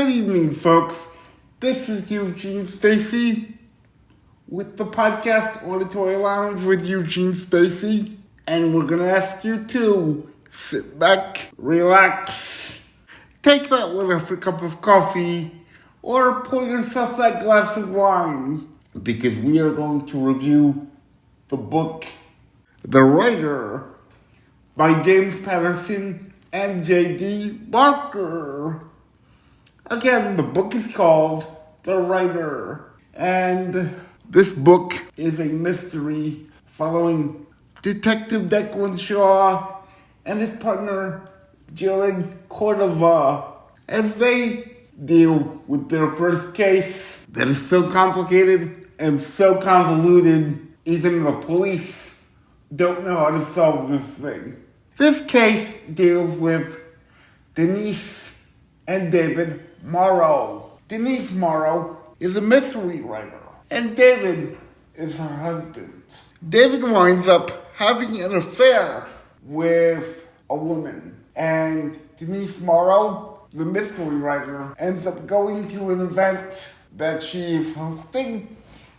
Good evening, folks. This is Eugene Stacy with the podcast Auditory Lounge with Eugene Stacy. And we're going to ask you to sit back, relax, take that little cup of coffee, or pour yourself that glass of wine, because we are going to review the book, The Writer, by James Patterson and J.D. Barker. Again, the book is called The Writer, and this book is a mystery following Detective Declan Shaw and his partner Jared Cordova as they deal with their first case that is so complicated and so convoluted, even the police don't know how to solve this thing. This case deals with Denise and David Morrow. Denise Morrow is a mystery writer, and David is her husband. David winds up having an affair with a woman, and Denise Morrow, the mystery writer, ends up going to an event that she is hosting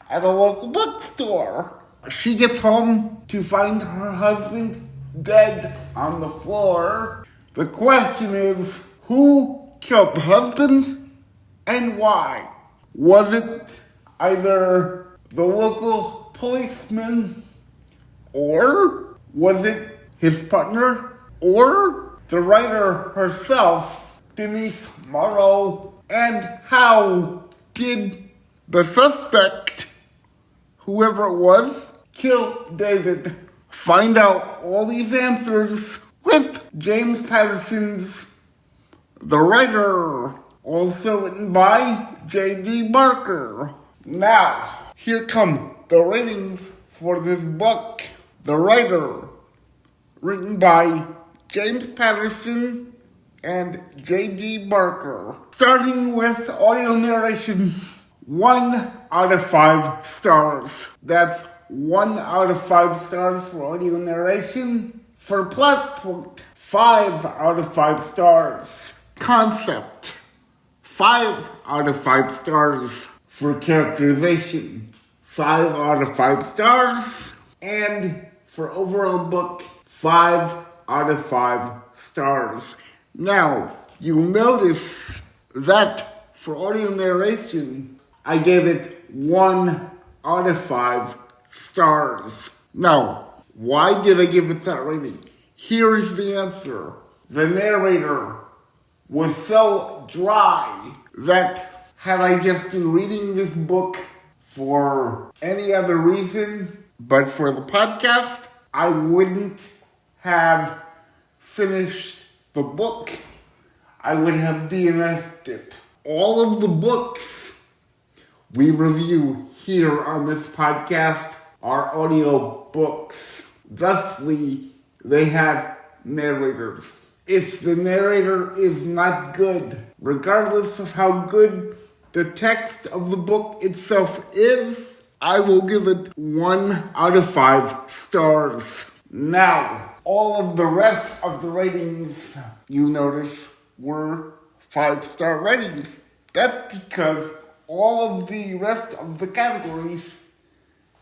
at a local bookstore. She gets home to find her husband dead on the floor. The question is, who killed the husband and why? Was it either the local policeman, or was it his partner, or the writer herself, Denise Morrow? And how did the suspect, whoever it was, kill David? Find out all these answers with James Patterson's The Writer, also written by J.D. Barker. Now, here come the ratings for this book, The Writer, written by James Patterson and J.D. Barker. Starting with audio narration, 1 out of 5 stars. That's 1 out of 5 stars for audio narration. For plot point, 5 out of 5 stars. Concept, 5 out of 5 stars. For characterization, 5 out of 5 stars. And for overall book, 5 out of 5 stars. Now, you'll notice that for audio narration, I gave it 1 out of 5 stars. Now, why did I give it that rating? Here is the answer. The narrator was so dry that had I just been reading this book for any other reason but for the podcast, I wouldn't have finished the book. I would have DNF'd it. All of the books we review here on this podcast are audiobooks. Thusly, they have narrators. If the narrator is not good, regardless of how good the text of the book itself is, I will give it 1 out of 5 stars. Now, all of the rest of the ratings, you notice, were 5-star ratings. That's because all of the rest of the categories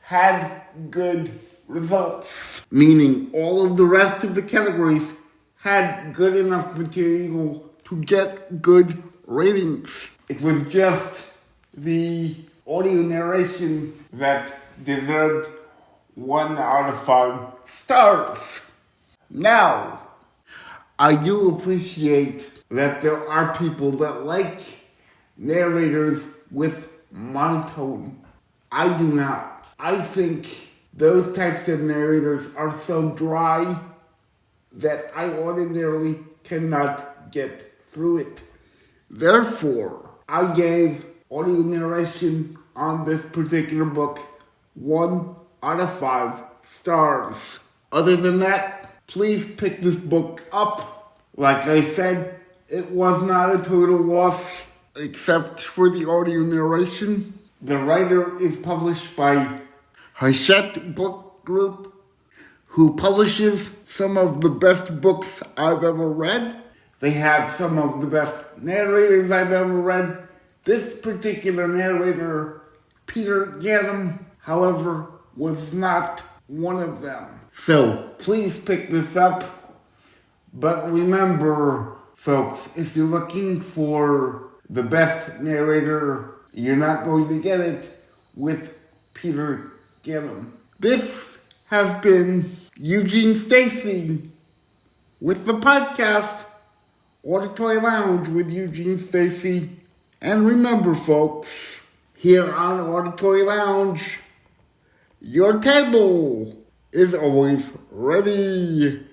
had good results. Meaning all of the rest of the categories had good enough material to get good ratings. It was just the audio narration that deserved 1 out of 5 stars. Now, I do appreciate that there are people that like narrators with monotone. I do not. I think those types of narrators are so dry that I ordinarily cannot get through it. Therefore, I gave audio narration on this particular book 1 out of 5 stars. Other than that, please pick this book up. Like I said, it was not a total loss except for the audio narration. The Writer is published by Hachette Book Group, who publishes some of the best books I've ever read. They have some of the best narrators I've ever read. This particular narrator, Peter Ganem, however, was not one of them. So please pick this up. But remember, folks, if you're looking for the best narrator, you're not going to get it with Peter Ganem. This has been Eugene Stacy with the podcast Auditory Lounge with Eugene Stacy. And remember, folks, here on Auditory Lounge, your table is always ready.